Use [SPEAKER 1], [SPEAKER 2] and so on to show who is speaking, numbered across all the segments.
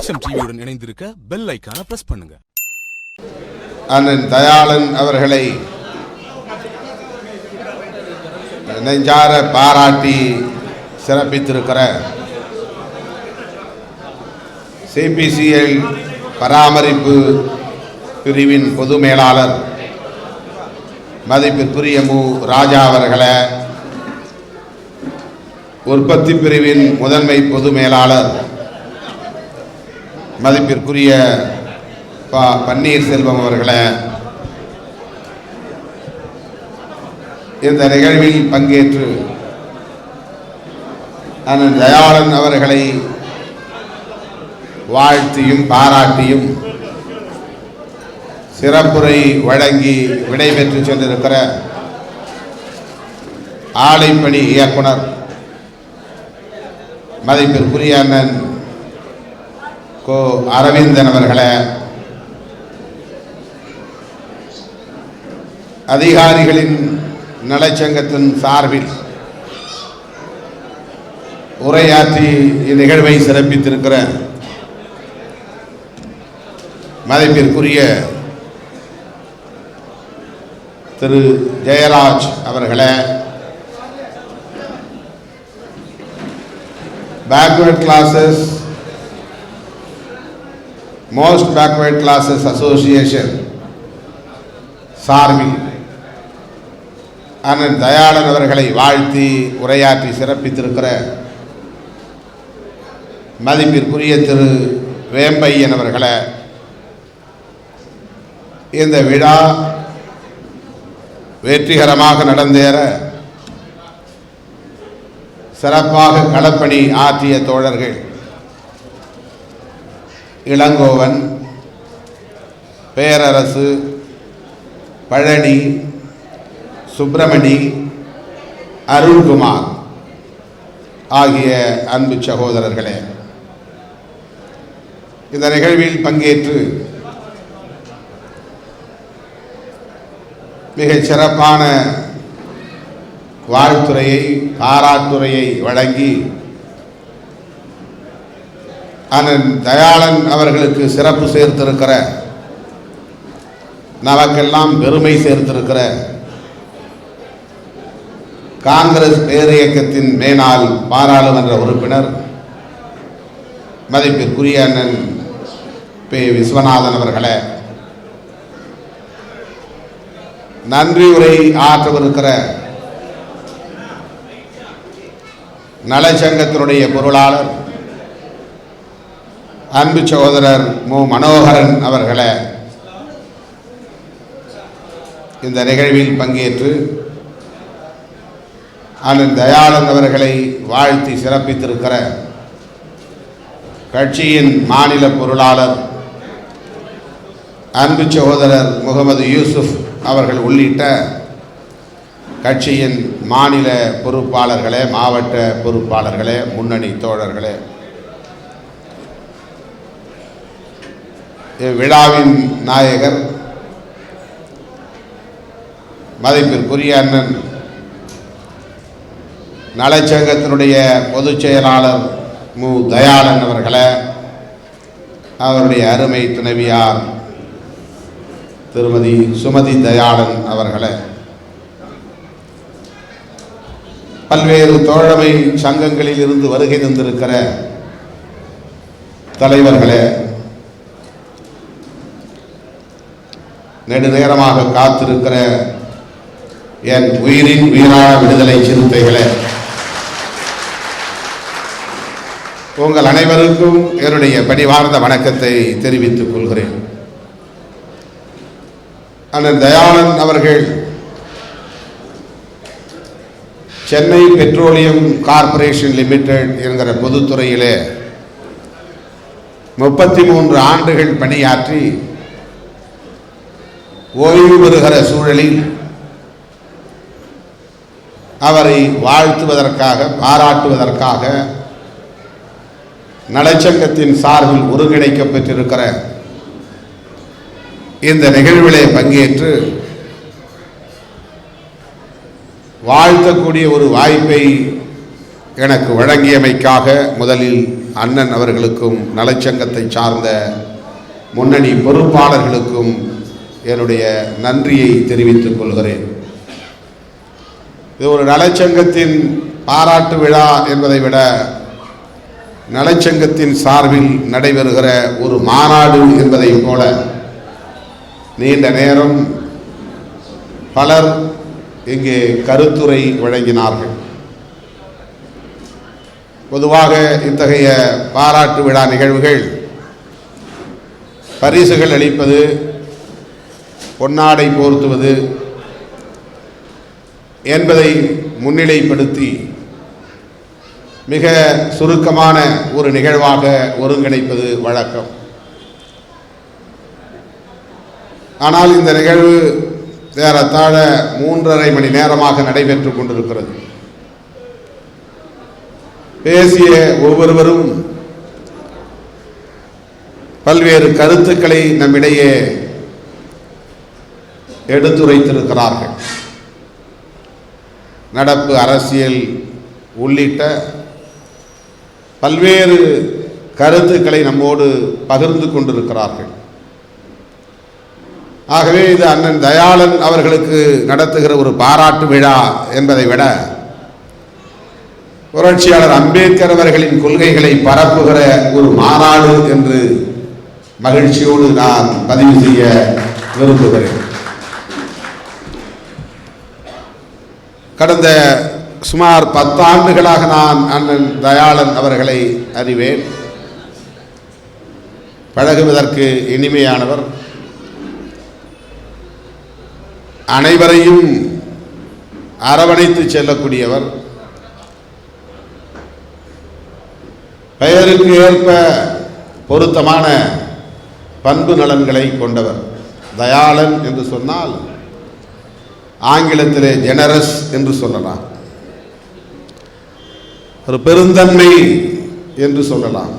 [SPEAKER 1] வெளிச்சம் டிவியுடன் இணைந்திருக்க பெல் ஐகானை பிரஸ் பண்ணுங்க.
[SPEAKER 2] அண்ணன் தயாளன் அவர்களை நெஞ்சார பாராட்டி சிறப்பித்திருக்கிற சிபிசிஎல் பராமரிப்பு பிரிவின் பொது மேலாளர் மதிப்பிற்குரிய மு. ராஜா அவர்களை, உற்பத்தி பிரிவின் முதன்மை பொது மேலாளர் மதிப்பிற்குரிய பன்னீர்செல்வம் அவர்களை, இந்த நிகழ்வில் பங்கேற்று அண்ணன் தயாளன் அவர்களை வாழ்த்தியும் பாராட்டியும் சிறப்புரை வழங்கி விடைபெற்று சென்றிருக்கிற ஆலைப்பணி இயக்குனர் மதிப்பிற்குரிய அண்ணன் கோ. அரவிந்தன் அவர்களை, அதிகாரிகளின் நலச்சங்கத்தின் சார்பில் உரையாற்றி இந்நிகழ்வை சிறப்பித்திருக்கிற மதிப்பிற்குரிய திரு ஜெயராஜ் அவர்களை, backward classes most backward classes association சார்பில் அண்ணன் தயாளன் அவர்களை வாழ்த்தி உரையாற்றி சிறப்பித்திருக்கிற மதிப்பிற்குரிய திரு வேம்பையன் அவர்களை, இந்த விழா வெற்றிகரமாக நடந்தேற சிறப்பாக களப்பணி ஆற்றிய தோழர்கள் இளங்கோவன், பேரரசு, பழனி, சுப்பிரமணி, அருள்குமார் ஆகிய அன்பு சகோதரர்களே, இந்த நிகழ்வில் பங்கேற்று மிகச் சிறப்பான வாழ்த்துறையை பாராட்டுரையை வழங்கி அண்ணன் தயாளன் அவர்களுக்கு சிறப்பு சேர்த்திருக்கிற, நமக்கெல்லாம் பெருமை சேர்த்திருக்கிற காங்கிரஸ் பேரியக்கத்தின் மேனாள் பாராளுமன்ற உறுப்பினர் மதிப்பிற்குரிய அண்ணன் பே. விஸ்வநாதன் அவர்களை, நன்றி உரை ஆற்றவிருக்கிற நலச்சங்கத்தினுடைய பொருளாளர் அன்பு சகோதரர் மு. மனோகரன் அவர்களை, இந்த நிகழ்வில் பங்கேற்று அண்ணன் தயாளன் அவர்களை வாழ்த்தி சிறப்பித்திருக்கிற கட்சியின் மாநில பொருளாளர் அன்பு சகோதரர் முகமது யூசுப் அவர்கள் உள்ளிட்ட கட்சியின் மாநில பொறுப்பாளர்களே, மாவட்ட பொறுப்பாளர்களே, முன்னணி தோழர்களே, இவ்விழாவின் நாயகர் மதிப்பிற்குரிய அண்ணன் நலச்சங்கத்தினுடைய பொதுச் செயலாளர் மு. தயாளன் அவர்களை, அவருடைய அருமை துணைவியார் திருமதி சுமதி தயாளன் அவர்களை, பல்வேறு தோழமை சங்கங்களில் இருந்து வருகை தந்திருக்கிற தலைவர்களே, நெடுநேரமாக காத்திருக்கிற என் உயிரின் உயிரான விடுதலை சிறுத்தைகளே, உங்கள் அனைவருக்கும் என்னுடைய பணிவார்ந்த வணக்கத்தை தெரிவித்துக் கொள்கிறேன். அண்ணன் தயாளன் அவர்கள் சென்னை பெட்ரோலியம் கார்ப்பரேஷன் லிமிடெட் என்கிற பொதுத்துறையிலே 33 ஆண்டுகள் பணியாற்றி ஓய்வு பெறுகிற சூழலில் அவரை வாழ்த்துவதற்காக பாராட்டுவதற்காக நலச்சங்கத்தின் சார்பில் ஒருங்கிணைக்கப்பட்டிருக்கிற இந்த நிகழ்விலே பங்கேற்று வாழ்த்தக்கூடிய ஒரு வாய்ப்பை எனக்கு வழங்கியமைக்காக முதலில் அண்ணன் அவர்களுக்கும் நலச்சங்கத்தை சார்ந்த முன்னணி பொறுப்பாளர்களுக்கும் என்னுடைய நன்றியை தெரிவித்துக் கொள்கிறேன். இது ஒரு நலச்சங்கத்தின் பாராட்டு விழா என்பதை விட நலச்சங்கத்தின் சார்பில் நடைபெறுகிற ஒரு மாநாடு என்பதை போல நீண்ட நேரம் பலர் இங்கே கருத்துரை வழங்கினார்கள். பொதுவாக இத்தகைய பாராட்டு விழா நிகழ்வுகள் பரிசுகள் அளிப்பது, பொன்னாடை போர்த்துவது என்பதை முன்னிலைப்படுத்தி மிக சுருக்கமான ஒரு நிகழ்வாக ஒருங்கிணைப்பது வழக்கம். ஆனால் இந்த நிகழ்வு ஏறத்தாழ 3.5 மணி நேரமாக நடைபெற்றுக் கொண்டிருக்கிறது. பேசிய ஒவ்வொருவரும் பல்வேறு கருத்துக்களை நம்மிடையே எடுத்துரைத்திருக்கிறார்கள். நடப்பு அரசியல் உள்ளிட்ட பல்வேறு கருத்துக்களை நம்மோடு பகிர்ந்து கொண்டிருக்கிறார்கள். ஆகவே இது அண்ணன் தயாளன் அவர்களுக்கு நடத்துகிற ஒரு பாராட்டு விழா என்பதை விட புரட்சியாளர் அம்பேத்கர் அவர்களின் கொள்கைகளை பரப்புகிற ஒரு மாநாடு என்று மகிழ்ச்சியோடு நான் பதிவு செய்ய விரும்புகிறேன். கடந்த சுமார் 10 ஆண்டுகளாக நான் அண்ணன் தயாளன் அவர்களை அறிவேன். பழகுவதற்கு இனிமையானவர், அனைவரையும் அரவணைத்து செல்லக்கூடியவர், பெயருக்கு ஏற்ப பொருத்தமான பண்பு நலன்களை கொண்டவர். தயாளன் என்று சொன்னால் ஆங்கிலத்திலே ஜெனரஸ் என்று சொல்லலாம், ஒரு பெருந்தன்மை என்று சொல்லலாம்,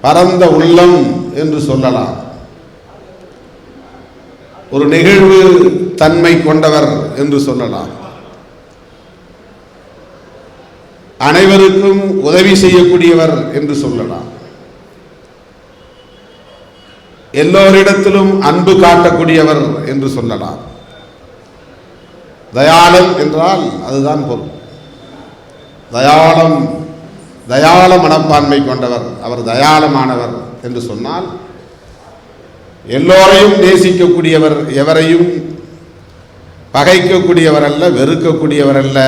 [SPEAKER 2] பரந்த உள்ளம் என்று சொல்லலாம், ஒரு நெகிழ்வு தன்மை கொண்டவர் என்று சொல்லலாம், அனைவருக்கும் உதவி செய்யக்கூடியவர் என்று சொல்லலாம், எல்லோரிடத்திலும் அன்பு காட்டக்கூடியவர் என்று சொல்லலாம். தயாளன் என்றால் அதுதான் பொருள். தயாள மனப்பான்மை கொண்டவர், அவர் தயாளமானவர் என்று சொன்னால் எல்லோரையும் நேசிக்கக்கூடியவர், எவரையும் பகைக்கக்கூடியவர் அல்ல, வெறுக்கக்கூடியவர் அல்ல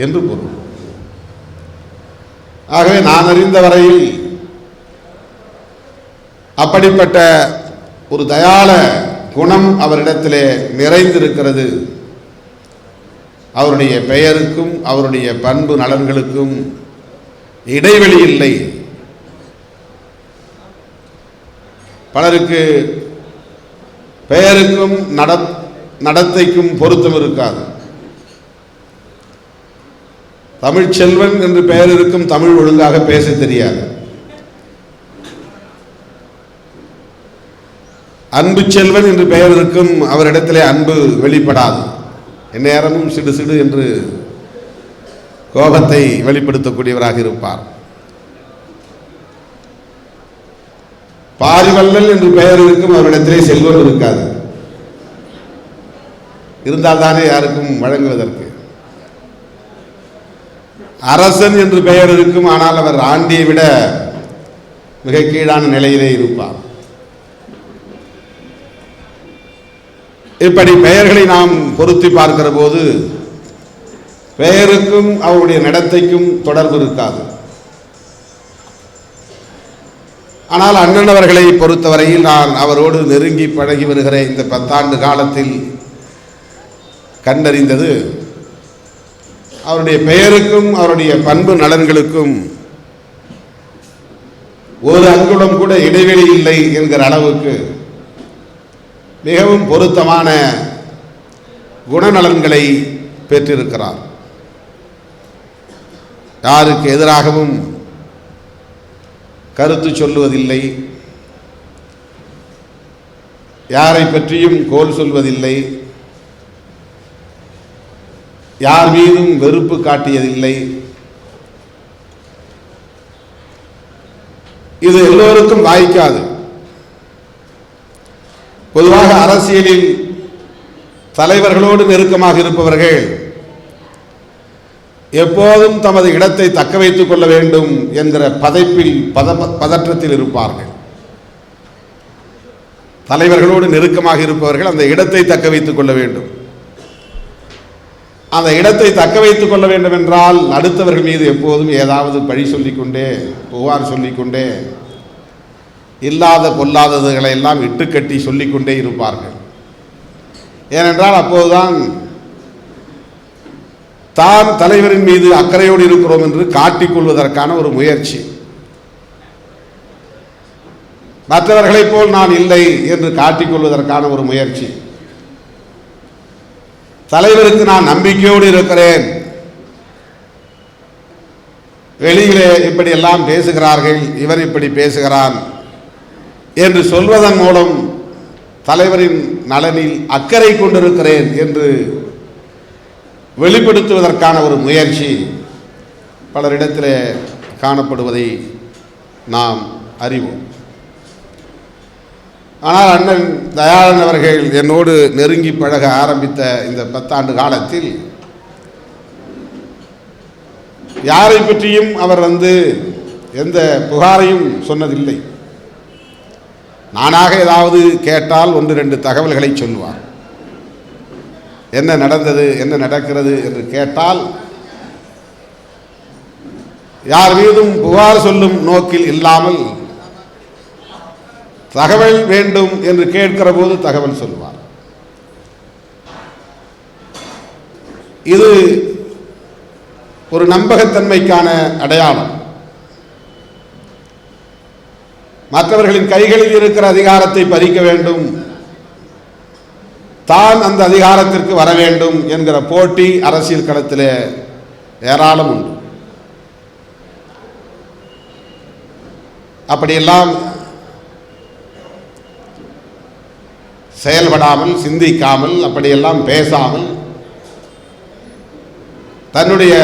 [SPEAKER 2] என்று பொருள். ஆகவே நான் அறிந்த வரையில் அப்படிப்பட்ட ஒரு தயாள குணம் அவரிடத்திலே நிறைந்திருக்கிறது. அவருடைய பெயருக்கும் அவருடைய பண்பு நலன்களுக்கும் இடைவெளி இல்லை. பலருக்கு பெயருக்கும் நடத்தைக்கும் பொருத்தம் இருக்காது. தமிழ்ச்செல்வன் என்று பெயர் இருக்கும், தமிழ் ஒழுங்காக பேச தெரியாது. அன்பு செல்வன் என்று பெயர் இருக்கும், அவரிடத்திலே அன்பு வெளிப்படாது. எந்நேரமும் சிடு சிடு என்று கோபத்தை வெளிப்படுத்தக்கூடியவராக இருப்பார். பாரிவல்லல் என்று பெயர் இருக்கும், அவரிடத்திலே செல்வம் இருக்காது. இருந்தால்தானே யாருக்கும் வழங்குவதற்கு. அரசன் என்று பெயர் இருக்கும், ஆனால் அவர் ஆண்டியை விட மிக கீழான நிலையிலே இருப்பார். இப்படி பெயர்களை நாம் பொருத்தி பார்க்கிற போது பெயருக்கும் அவருடைய நடத்தைக்கும் தொடர்பு இருக்காது. ஆனால் அண்ணன் அவர்களை பொறுத்தவரையில் நான் அவரோடு நெருங்கி பழகி வருகிற இந்த 10 ஆண்டு காலத்தில் கண்டறிந்தது, அவருடைய பெயருக்கும் அவருடைய பண்பு நலன்களுக்கும் ஒரு அங்குலம் கூட இடைவெளி இல்லை என்கிற அளவுக்கு மிகவும் பொருத்தமான குணநலன்களை பெற்றிருக்கிறார். யாருக்கு எதிராகவும் கருத்து சொல்லுவதில்லை, யாரை பற்றியும் கோல் சொல்வதில்லை, யார் மீதும் வெறுப்பு காட்டியதில்லை. இது எல்லோருக்கும் வாய்க்காது. பொதுவாக அரசியலில் தலைவர்களோடு நெருக்கமாக இருப்பவர்கள் எப்போதும் தமது இடத்தை தக்க வைத்துக் கொள்ள வேண்டும் என்கிற பதற்றத்தில் இருப்பார்கள். தலைவர்களோடு நெருக்கமாக இருப்பவர்கள் அந்த இடத்தை தக்க வைத்துக் கொள்ள வேண்டும். அந்த இடத்தை தக்க வைத்துக் கொள்ள வேண்டும் என்றால் அடுத்தவர்கள் மீது எப்போதும் ஏதாவது பழி சொல்லிக்கொண்டே, புகார் சொல்லிக்கொண்டே, இல்லாத பொல்லாததுகளை எல்லாம் இட்டுக்கட்டி சொல்லிக்கொண்டே இருப்பார்கள். ஏனென்றால் அப்போதுதான் தான் தலைவரின் மீது அக்கறையோடு இருக்கிறோம் என்று காட்டிக்கொள்வதற்கான ஒரு முயற்சி. மற்றவர்களைப் போல் நான் இல்லை என்று காட்டிக்கொள்வதற்கான ஒரு முயற்சி. தலைவருக்கு நான் நம்பிக்கையோடு இருக்கிறேன், வெளியிலே இப்படி எல்லாம் பேசுகிறார்கள், இவர் இப்படி பேசுகிறான் என்று சொல்வதன் மூலம் தலைவரின் நலனில் அக்கறை கொண்டிருக்கிறேன் என்று வெளிப்படுத்துவதற்கான ஒரு முயற்சி பலரிடத்திலே காணப்படுவதை நாம் அறிவோம். ஆனால் அண்ணன் தயாளன் அவர்கள் என்னோடு நெருங்கி பழக ஆரம்பித்த இந்த 10 ஆண்டு காலத்தில் யாரை பற்றியும் அவர் எந்த புகாரையும் சொன்னதில்லை. நானாக ஏதாவது கேட்டால் 1-2 தகவல்களை சொல்லுவார். என்ன நடந்தது, என்ன நடக்கிறது என்று கேட்டால் யார் மீதும் புகார் சொல்லும் நோக்கில் இல்லாமல் தகவல் வேண்டும் என்று கேட்கிற போது தகவல் சொல்வார். இது ஒரு நம்பகத்தன்மைக்கான அடையாளம். மற்றவர்களின் கைகளில் இருக்கிற அதிகாரத்தை பறிக்க வேண்டும், தான் அந்த அதிகாரத்திற்கு வர வேண்டும் என்கிற போட்டி அரசியல் களத்திலே ஏராளம் உண்டு. அப்படியெல்லாம் செயல்படாமல், சிந்திக்காமல், அப்படியெல்லாம் பேசாமல், தன்னுடைய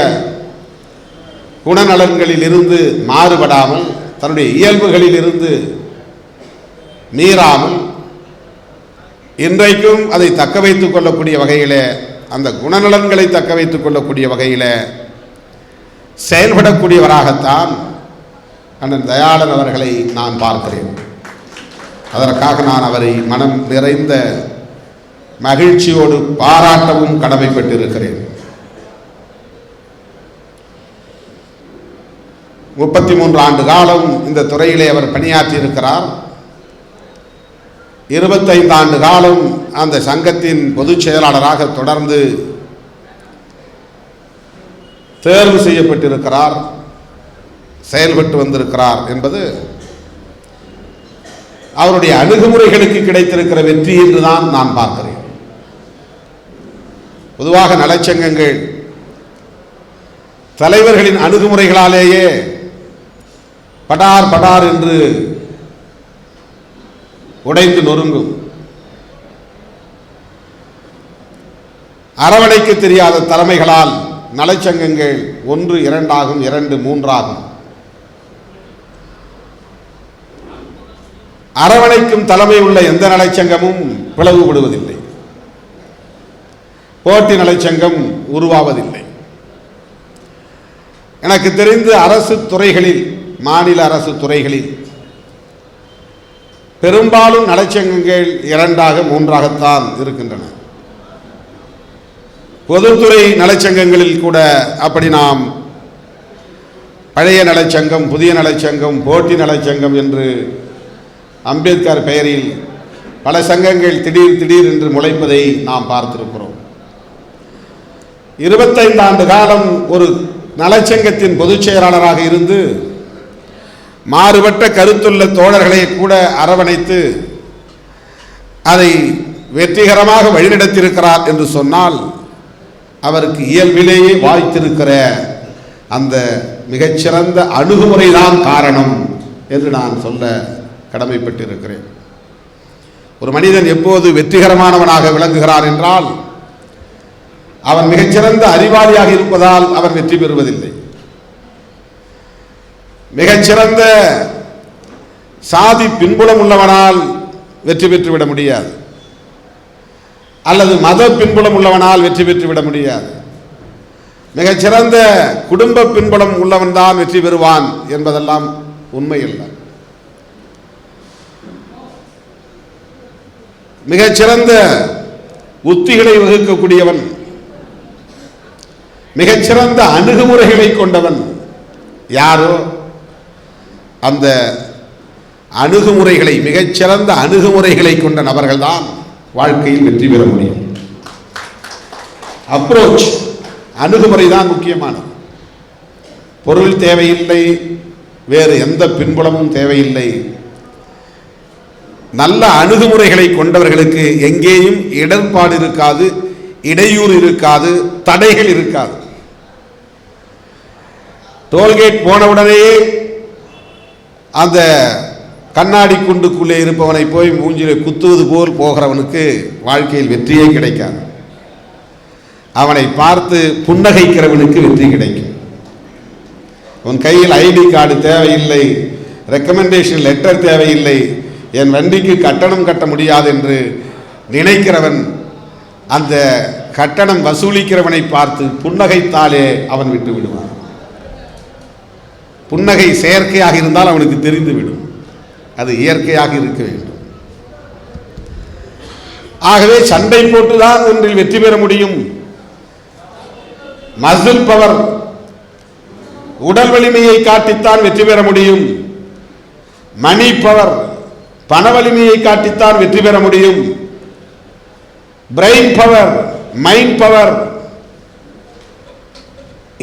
[SPEAKER 2] குணநலன்களில் இருந்து மாறுபடாமல், தன்னுடைய இயல்புகளில் இருந்து மீறாமல், இன்றைக்கும் அதை தக்க வைத்துக் கொள்ளக்கூடிய வகையில், அந்த குணநலன்களை தக்க வைத்துக் கொள்ளக்கூடிய வகையில் செயல்படக்கூடியவராகத்தான் அண்ணன் தயாளன் அவர்களை நான் பார்க்கிறேன். அதற்காக நான் அவரை மனம் நிறைந்த மகிழ்ச்சியோடு பாராட்டவும் கடமைப்பட்டிருக்கிறேன். 33 ஆண்டு காலம் இந்த துறையிலே அவர் பணியாற்றி இருக்கிறார். 25 ஆண்டு காலம் அந்த சங்கத்தின் பொதுச் செயலாளராக தொடர்ந்து தேர்வு செய்யப்பட்டிருக்கிறார், செயல்பட்டு வந்திருக்கிறார் என்பது அவருடைய அணுகுமுறைகளுக்கு கிடைத்திருக்கிற வெற்றி என்றுதான் நான் பார்க்கிறேன். பொதுவாக நலச்சங்கங்கள் தலைவர்களின் அணுகுமுறைகளாலேயே படார் படார் என்று உடைந்து நொறுங்கும். அரவணைக்கு தெரியாத தலைமைகளால் நலச்சங்கங்கள் 1 2 ஆகும், 2 3 ஆகும். அரவணைக்கும் தலைமை உள்ள எந்த நலச்சங்கமும் பிளவுபடுவதில்லை, போட்டி நலச்சங்கம் உருவாவதில்லை. எனக்கு தெரிந்து அரசு துறைகளில், மாநில அரசு துறைகளில் பெரும்பாலும் நலச்சங்கங்கள் 2 3 இருக்கின்றன. பொதுத்துறை நலச்சங்கங்களில் கூட அப்படி நாம் பழைய நலச்சங்கம், புதிய நலச்சங்கம், போட்டி நலச்சங்கம் என்று அம்பேத்கர் பெயரில் பல சங்கங்கள் திடீர் என்று முளைப்பதை நாம் பார்த்திருக்கிறோம். 25 ஆண்டு காலம் ஒரு நலச்சங்கத்தின் பொதுச் செயலாளராக இருந்து மாறுபட்ட கருத்துள்ள தோழர்களை கூட அரவணைத்து அதை வெற்றிகரமாக வழிநடத்தியிருக்கிறார் என்று சொன்னால் அவருக்கு இயல்பிலேயே வாய்த்திருக்கிற அந்த மிகச்சிறந்த அணுகுமுறைதான் காரணம் என்று நான் சொல்ல கடமைப்பட்டிருக்கிறேன். ஒரு மனிதன் எப்போது வெற்றிகரமானவனாக விளங்குகிறார் என்றால் அவன் மிகச்சிறந்த அறிவாளியாக இருப்பதால் அவன் வெற்றி பெறுவதில்லை. மிகச்சிறந்த சாதி பின்புலம் உள்ளவனால் வெற்றி பெற்றுவிட முடியாது, அல்லது மத பின்புலம் உள்ளவனால் வெற்றி பெற்றுவிட முடியாது. மிகச்சிறந்த குடும்ப பின்புலம் உள்ளவன் தான் வெற்றி பெறுவான் என்பதெல்லாம் உண்மையில்லை. மிகச்சிறந்த உத்திகளை வகுக்கக்கூடியவன், மிகச்சிறந்த அணுகுமுறைகளை கொண்டவன் யாரோ அந்த அணுகுமுறைகளை, மிகச்சிறந்த அணுகுமுறைகளை கொண்ட நபர்கள் தான் வாழ்க்கையில் வெற்றி பெற முடியும். அப்ரோச், அணுகுமுறை தான் முக்கியமானது. பொருள் தேவையில்லை, வேறு எந்த பின்புலமும் தேவையில்லை. நல்ல அணுகுமுறைகளை கொண்டவர்களுக்கு எங்கேயும் இடர்பாடு இருக்காது, இடையூறு இருக்காது, தடைகள் இருக்காது. டோல்கேட் போனவுடனேயே அந்த கண்ணாடி குண்டுக்குள்ளே இருப்பவனை போய் மூஞ்சிலே குத்துவது போல் போகிறவனுக்கு வாழ்க்கையில் வெற்றியே கிடைக்காது. அவனை பார்த்து புன்னகைக்கிறவனுக்கு வெற்றி கிடைக்கும். உன் கையில் ஐடி கார்டு தேவையில்லை, ரெக்கமெண்டேஷன் லெட்டர் தேவையில்லை, என் வண்டிக்கு கட்டணம் கட்ட முடியாது என்று நினைக்கிறவன் அந்த கட்டணம் வசூலிக்கிறவனை பார்த்து புன்னகைத்தாலே அவன் விட்டு விடுவான். புன்னகை செயற்கையாக இருந்தால் அவனுக்கு தெரிந்துவிடும், அது இயற்கையாக இருக்க வேண்டும். ஆகவே சண்டை போட்டுதான் ஒன்றில் வெற்றி பெற முடியும். மசில் பவர், உடல் வலிமையை காட்டித்தான் வெற்றி பெற முடியும். மணி பவர், பண வலிமையை காட்டித்தான் வெற்றி பெற முடியும். பிரெயின் பவர், மைண்ட் பவர்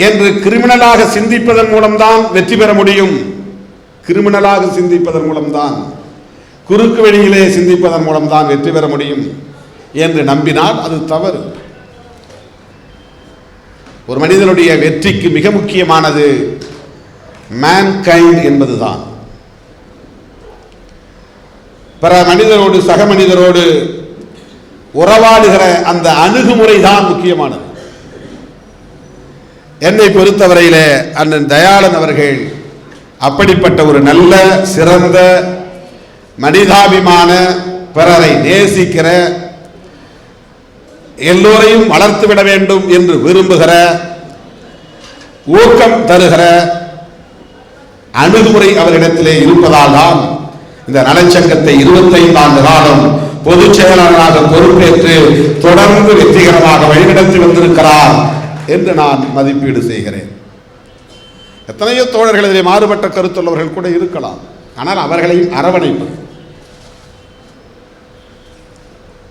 [SPEAKER 2] என்று கிரிமினலாக சிந்திப்பதன் மூலம்தான் வெற்றி பெற முடியும். கிரிமினலாக சிந்திப்பதன் மூலம்தான், குறுக்கு வழியிலே சிந்திப்பதன் மூலம்தான் வெற்றி பெற முடியும் என்று நம்பினால் அது தவறு. ஒரு மனிதனுடைய வெற்றிக்கு மிக முக்கியமானது மேன்கைண்ட் என்பதுதான். பிற மனிதரோடு, சக மனிதரோடு உறவாடுகிற அந்த அணுகுமுறை தான் முக்கியமானது. என்னை பொறுத்தவரையிலே அண்ணன் தயாளன் அவர்கள் அப்படிப்பட்ட ஒரு நல்ல சிறந்த மனிதாபிமான, பிறரை நேசிக்கிற, எல்லோரையும் வளர்த்துவிட வேண்டும் என்று விரும்புகிற, ஊக்கம் தருகிற அணுகுமுறை அவரிடத்திலே இருப்பதால் தான் இந்த நலச்சங்கத்தை 25 ஆண்டு காலம் பொதுச் செயலாளராக பொறுப்பேற்று தொடர்ந்து வெற்றிகரமாக வழிநடத்தி வந்திருக்கிறார் என்று நான் மதிப்பீடு செய்கிறேன். எத்தனையோ தோழர்கள் இதிலே மாறுபட்ட கருத்துள்ளவர்கள் கூட இருக்கலாம், ஆனால் அவர்களையும் அரவணைப்பது.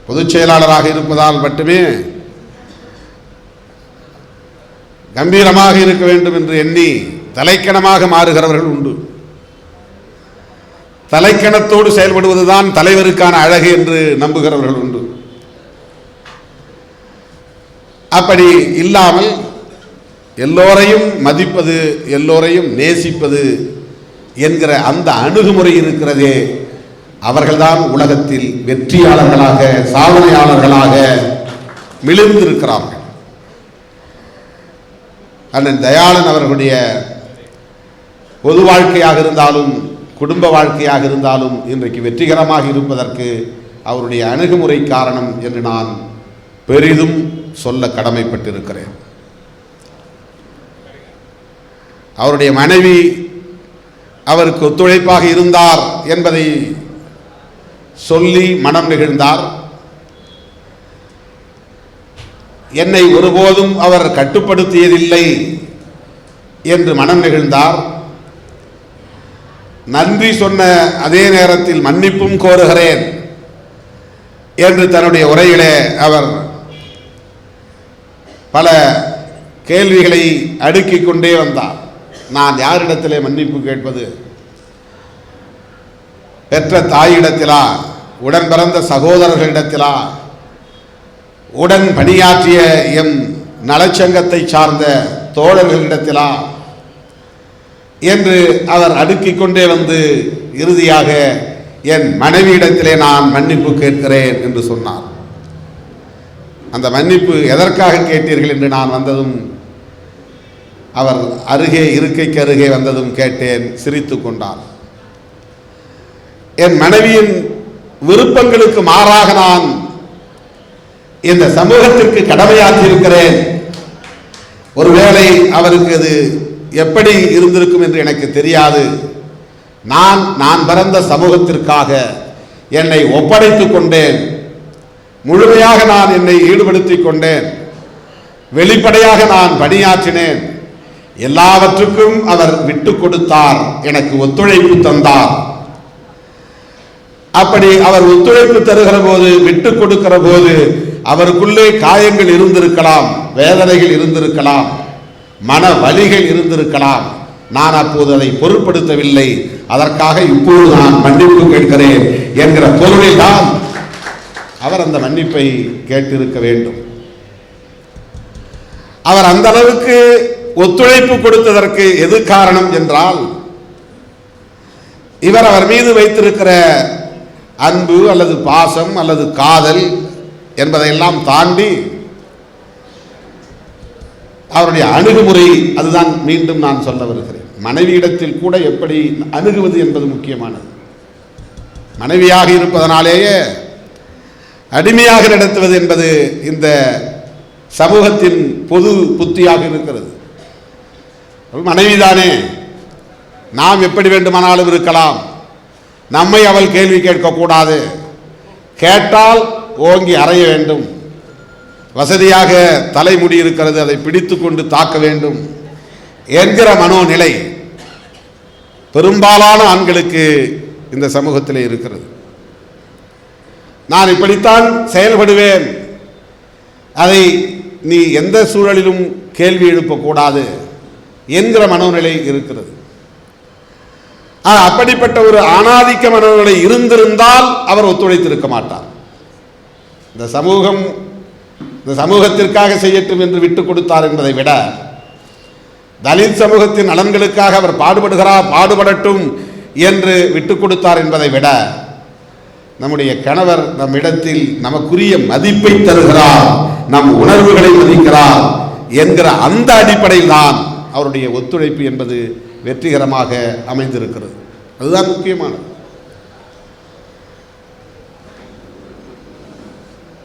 [SPEAKER 2] பொதுச் செயலாளராக இருப்பதால் மட்டுமே கம்பீரமாக இருக்க வேண்டும் என்று எண்ணி தலைக்கணமாக மாறுகிறவர்கள் உண்டு. தலைக்கணத்தோடு செயல்படுவதுதான் தலைவருக்கான அழகு என்று நம்புகிறவர்கள் உண்டு. அப்படி இல்லாமல் எல்லோரையும் மதிப்பது, எல்லோரையும் நேசிப்பது என்கிற அந்த அணுகுமுறை இருக்கிறதே, அவர்கள்தான் உலகத்தில் வெற்றியாளர்களாக, சாதனையாளர்களாக மிளிர்ந்திருக்கிறார்கள். அண்ணன் தயாளன் அவர்களுடைய பொது வாழ்க்கையாக இருந்தாலும், குடும்ப வாழ்க்கையாக இருந்தாலும் இன்றைக்கு வெற்றிகரமாக இருப்பதற்கு அவருடைய அணுகுமுறை காரணம் என்று நான் பெரிதும் சொல்ல கடமைப்பட்டிருக்கிறேன். அவருடைய மனைவி அவருக்கு ஒத்துழைப்பாக இருந்தார் என்பதை சொல்லி மனம் நெகிழ்ந்தார். என்னை ஒருபோதும் அவர் கட்டுப்படுத்தியதில்லை என்று மனம் நெகிழ்ந்தார். நன்றி சொன்ன அதே நேரத்தில் மன்னிப்பும் கோருகிறேன் என்று தன்னுடைய உரையிலே அவர் பல கேள்விகளை அடுக்கிக் கொண்டே வந்தார். நான் யாரிடத்திலே மன்னிப்பு கேட்பது? பெற்ற தாயிடத்திலா, உடன் பிறந்த சகோதரர்களிடத்திலா, உடன் பணியாற்றிய எம் நலச்சங்கத்தை சார்ந்த தோழர்களிடத்திலா என்று அவர் அடுக்கிக் கொண்டே வந்து இறுதியாக என் மனைவியிடத்திலே நான் மன்னிப்பு கேட்கிறேன் என்று சொன்னார். அந்த மன்னிப்பு எதற்காக கேட்டீர்கள் என்று நான் வந்ததும், அவர் அருகே, இருக்கைக்கு அருகே வந்ததும் கேட்டேன். சிரித்து கொண்டார். என் மனைவியின் விருப்பங்களுக்கு மாறாக நான் இந்த சமூகத்திற்கு கடமையாற்றியிருக்கிறேன். ஒருவேளை அவருக்கு அது எப்படி இருந்திருக்கும் என்று எனக்கு தெரியாது. நான் பிறந்த சமூகத்திற்காக என்னை ஒப்படைத்துக் கொண்டேன். முழுமையாக நான் என்னை ஈடுபடுத்திக் கொண்டேன். வெளிப்படையாக நான் பணியாற்றினேன். எல்லாவற்றுக்கும் அவர் விட்டு கொடுத்தார், எனக்கு ஒத்துழைப்பு தந்தார். அப்படி அவர் ஒத்துழைப்பு தருகிற போது, விட்டு கொடுக்கிற போது அவருக்குள்ளே காயங்கள் இருந்திருக்கலாம், வேதனைகள் இருந்திருக்கலாம், மன வலிகள் இருந்திருக்கலாம். நான் அப்போது அதை பொருட்படுத்தவில்லை. அதற்காக இப்பொழுது நான் மன்னிப்பு கேட்கிறேன் என்கிற பொருளில் தான் அவர் அந்த மன்னிப்பை கேட்டிருக்க வேண்டும். அவர் அந்த அளவுக்கு ஒத்துழைப்பு கொடுத்ததற்கு எது காரணம் என்றால், இவர் அவர் மீது வைத்திருக்கிற அன்பு அல்லது பாசம் அல்லது காதல் என்பதையெல்லாம் தாண்டி அவருடைய அணுகுமுறை, அதுதான் மீண்டும் நான் சொல்ல வருகிறேன். மனைவியிடத்தில் கூட எப்படி அணுகுவது என்பது முக்கியமானது. மனைவியாக இருப்பதனாலேயே அடிமையாக நடத்துவது என்பது இந்த சமூகத்தின் பொது புத்தியாக இருக்கிறது. மனைவிதானே, நாம் எப்படி வேண்டுமானாலும் இருக்கலாம், நம்மை அவள் கேள்வி கேட்கக்கூடாது, கேட்டால் ஓங்கி அறைய வேண்டும், வசதியாக தலைமுடி இருக்கிறது அதை பிடித்து கொண்டு தாக்க வேண்டும் என்கிற மனோநிலை பெரும்பாலான ஆண்களுக்கு இந்த சமூகத்திலே இருக்கிறது. நான் இப்படித்தான் செயல்படுவேன், அதை நீ எந்த சூழலிலும் கேள்வி எழுப்பக்கூடாது என்கிற மனோநிலை இருக்கிறது. அப்படிப்பட்ட ஒரு ஆணாதிக்க மனோநிலை இருந்திருந்தால் அவர் ஒத்துழைத்திருக்க மாட்டார். இந்த சமூகத்திற்காக செய்யட்டும் என்று விட்டுக் கொடுத்தார் என்பதை விட, தலித் சமூகத்தின் நலன்களுக்காக அவர் பாடுபடட்டும் என்று விட்டுக் கொடுத்தார் என்பதை விட, நம்முடைய கணவர் நம்மிடத்தில் நமக்குரிய மதிப்பை தருகிறார், நம் உணர்வுகளை மதிக்கிறார் என்கிற அந்த அடிப்படையில் தான் அவருடைய ஒத்துழைப்பு என்பது வெற்றிகரமாக அமைந்திருக்கிறது. அதுதான் முக்கியமானது.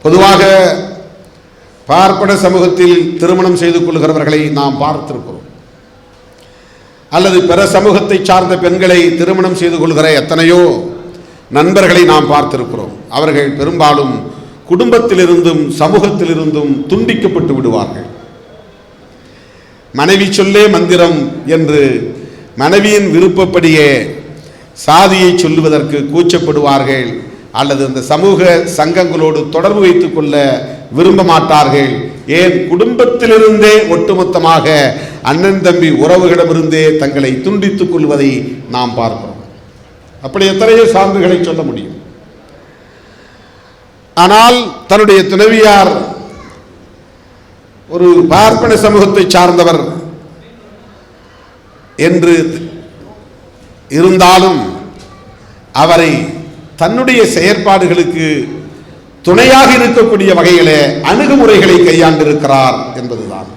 [SPEAKER 2] பொதுவாக பார்ப்பன சமூகத்தில் திருமணம் செய்து கொள்கிறவர்களை நாம் பார்த்திருக்கிறோம். அல்லது பிற சமூகத்தை சார்ந்த பெண்களை திருமணம் செய்து கொள்கிற எத்தனையோ நண்பர்களை நாம் பார்த்திருக்கிறோம். அவர்கள் பெரும்பாலும் குடும்பத்திலிருந்தும் சமூகத்திலிருந்தும் துண்டிக்கப்பட்டு விடுவார்கள். மனைவி சொல்லே மந்திரம் என்று மனைவியின் விருப்பப்படியே சாதியை சொல்லுவதற்கு கூச்சப்படுவார்கள். அல்லது அந்த சமூக சங்கங்களோடு தொடர்பு வைத்துக் கொள்ள விரும்ப மாட்டார்கள். ஏன், குடும்பத்திலிருந்தே ஒட்டுமொத்தமாக அண்ணன் தம்பி உறவுகளிடமிருந்தே தங்களை துண்டித்துக் கொள்வதை நாம் பார்க்கிறோம். அப்படி எத்தனையோ சான்றுகளை சொல்ல முடியும். ஆனால் தன்னுடைய துணைவியார் ஒரு பார்ப்பன சமூகத்தை சார்ந்தவர் என்று இருந்தாலும் அவரை தன்னுடைய செயற்பாடுகளுக்கு துணையாக இருக்கக்கூடிய வகையிலே அணுகுமுறைகளை கையாண்டிருக்கிறார் என்பதுதான்.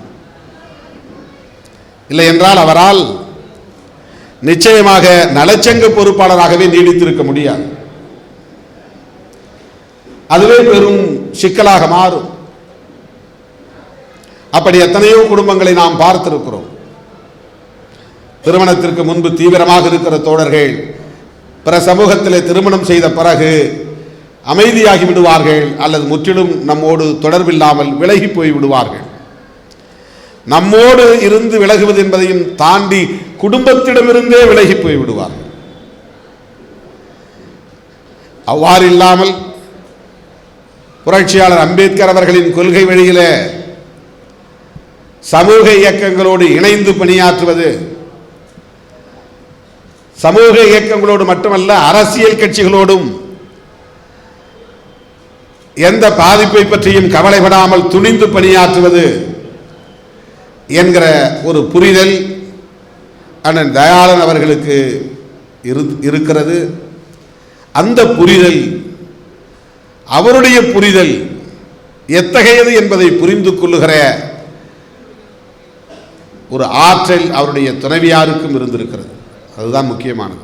[SPEAKER 2] இல்லை என்றால் அவரால் நிச்சயமாக நலச்சங்க பொறுப்பாளராகவே நீடித்திருக்க முடியாது. அதுவே பெரும் சிக்கலாக மாறும். அப்படி எத்தனையோ குடும்பங்களை நாம் பார்த்திருக்கிறோம். திருமணத்திற்கு முன்பு தீவிரமாக இருக்கிற தோழர்கள் பிற சமூகத்திலே திருமணம் செய்த பிறகு அமைதியாகி விடுவார்கள், அல்லது முற்றிலும் நம்மோடு தொடர்பில்லாமல் விலகி போய் விடுவார்கள். நம்மோடு இருந்து விலகுவது என்பதையும் தாண்டி குடும்பத்திடமிருந்தே விலகி போய் விடுவார்கள். அவ்வாறு இல்லாமல் புரட்சியாளர் அம்பேத்கர் அவர்களின் கொள்கை வழியிலே சமூக இயக்கங்களோடு இணைந்து பணியாற்றுவது, சமூக இயக்கங்களோடு மட்டுமல்ல அரசியல் கட்சிகளோடும் எந்த பாதிப்பை பற்றியும் கவலைப்படாமல் துணிந்து பணியாற்றுவது என்கிற ஒரு புரிதல் அண்ணன் தயாளன் அவர்களுக்கு இருக்கிறது. அந்த புரிதல், அவருடைய புரிதல் எத்தகையது என்பதை புரிந்து கொள்ளுகிற ஒரு ஆற்றல் அவருடைய துணைவியாருக்கும் இருந்திருக்கிறது. அதுதான் முக்கியமானது.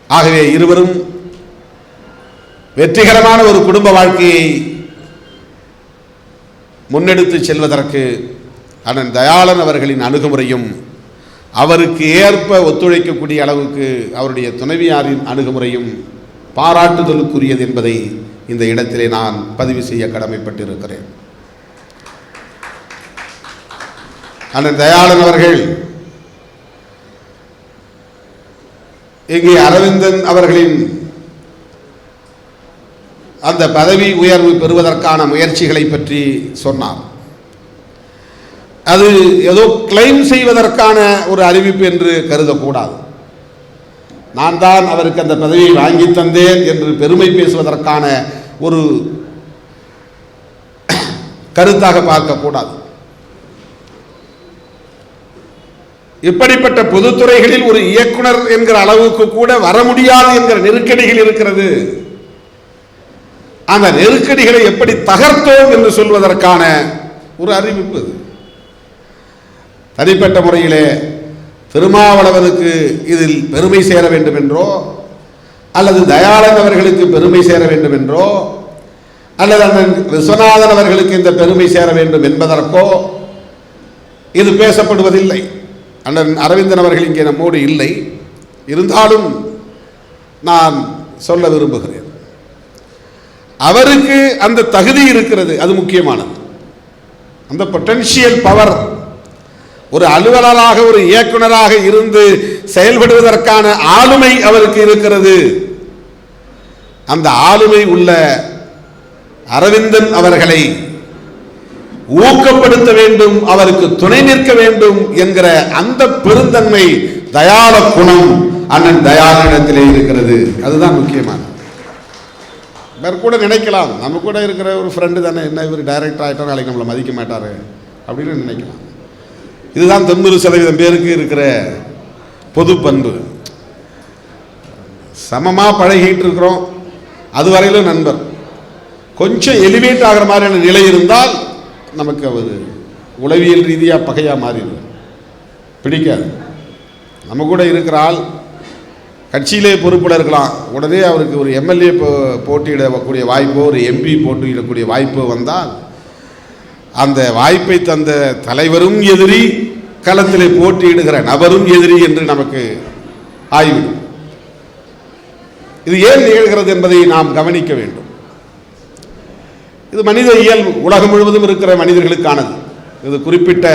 [SPEAKER 2] ஆகவே இருவரும் வெற்றிகரமான ஒரு குடும்ப வாழ்க்கையை முன்னெடுத்து செல்வதற்கு அண்ணன் தயாளன் அவர்களின் அணுகுமுறையும் அவருக்கு ஏற்ப ஒத்துழைக்கக்கூடிய அளவுக்கு அவருடைய துணைவியாரின் அணுகுமுறையும் பாராட்டுதலுக்குரியது என்பதை இந்த இடத்திலே நான் பதிவு செய்ய கடமைப்பட்டிருக்கிறேன். அண்ணன் தயாளன் அவர்கள் இங்கே அரவிந்தன் அவர்களின் அந்த பதவி உயர்வு பெறுவதற்கான முயற்சிகளை பற்றி சொன்னார். அது ஏதோ கிளைம் செய்வதற்கான ஒரு அறிவிப்பு என்று கருதக்கூடாது. நான் தான் அவருக்கு அந்த பதவியை வாங்கி தந்தேன் என்று பெருமை பேசுவதற்கான ஒரு கருத்தாக பார்க்கக்கூடாது. இப்படிப்பட்ட பொதுத்துறைகளில் ஒரு இயக்குனர் என்கிற அளவுக்கு கூட வர முடியாது என்கிற நெருக்கடிகள் இருக்கிறது. அந்த நெருக்கடிகளை எப்படி தகர்த்தோம் என்று சொல்வதற்கான ஒரு அறிவிப்பு. தனிப்பட்ட முறையிலே திருமாவளவனுக்கு இதில் பெருமை சேர வேண்டும் என்றோ அல்லது தயாளன் அவர்களுக்கு பெருமை சேர வேண்டும் என்றோ அல்லது அண்ணன் விஸ்வநாதன் அவர்களுக்கு இந்த பெருமை சேர வேண்டும் என்பதற்கோ இது பேசப்படுவதில்லை. அண்ணன் அரவிந்தன் அவர்கள் இங்கே நம்மோடு இல்லை. இருந்தாலும் நான் சொல்ல விரும்புகிறேன், அவருக்கு அந்த தகுதி இருக்கிறது, அது முக்கியமானது. அந்த பொட்டன்ஷியல் பவர் ஒரு அலுவலராக ஒரு இயக்குனராக இருந்து செயல்படுவதற்கான ஆளுமை அவருக்கு இருக்கிறது. அந்த ஆளுமை உள்ள அரவிந்தன் அவர்களை ஊக்கப்படுத்த வேண்டும், அவருக்கு துணை நிற்க வேண்டும் என்கிற அந்த பெருந்தன்மை தயாள குணம் அண்ணன் தயாளனிடத்திலே இருக்கிறது. அதுதான் முக்கியமானது. வேறு கூட நினைக்கலாம், நம்ம கூட இருக்கிற ஒரு ஃப்ரெண்டு தானே, என்ன இவர் டைரக்டர் ஆகிட்டா நாளைக்கு நம்மளை மதிக்க மாட்டார் அப்படின்னு நினைக்கலாம். இதுதான் 90% பேருக்கு இருக்கிற பொது பண்பு. சமமாக பழகிட்டு இருக்கிறோம், அதுவரையிலும் நண்பர். கொஞ்சம் எலிவேட் ஆகிற மாதிரியான நிலை இருந்தால் நமக்கு அவர் உளவியல் ரீதியாக பகையாக மாறிடுது, பிடிக்காது. நம்ம கூட இருக்கிற ஆள் கட்சியிலே பொறுப்பில் இருக்கலாம், உடனே அவருக்கு ஒரு எம்எல்ஏ போட்டியிடக்கூடிய வாய்ப்போ ஒரு எம்பி போட்டியிடக்கூடிய வாய்ப்போ வந்தால் அந்த வாய்ப்பை தந்த தலைவரும் எதிரி, களத்திலே போட்டியிடுகிற நபரும் எதிரி என்று நமக்கு ஆய்விடும். இது ஏன் நிகழ்கிறது என்பதை நாம் கவனிக்க வேண்டும். இது மனித இயல்பு, உலகம் முழுவதும் இருக்கிற மனிதர்களுக்கானது. இது குறிப்பிட்ட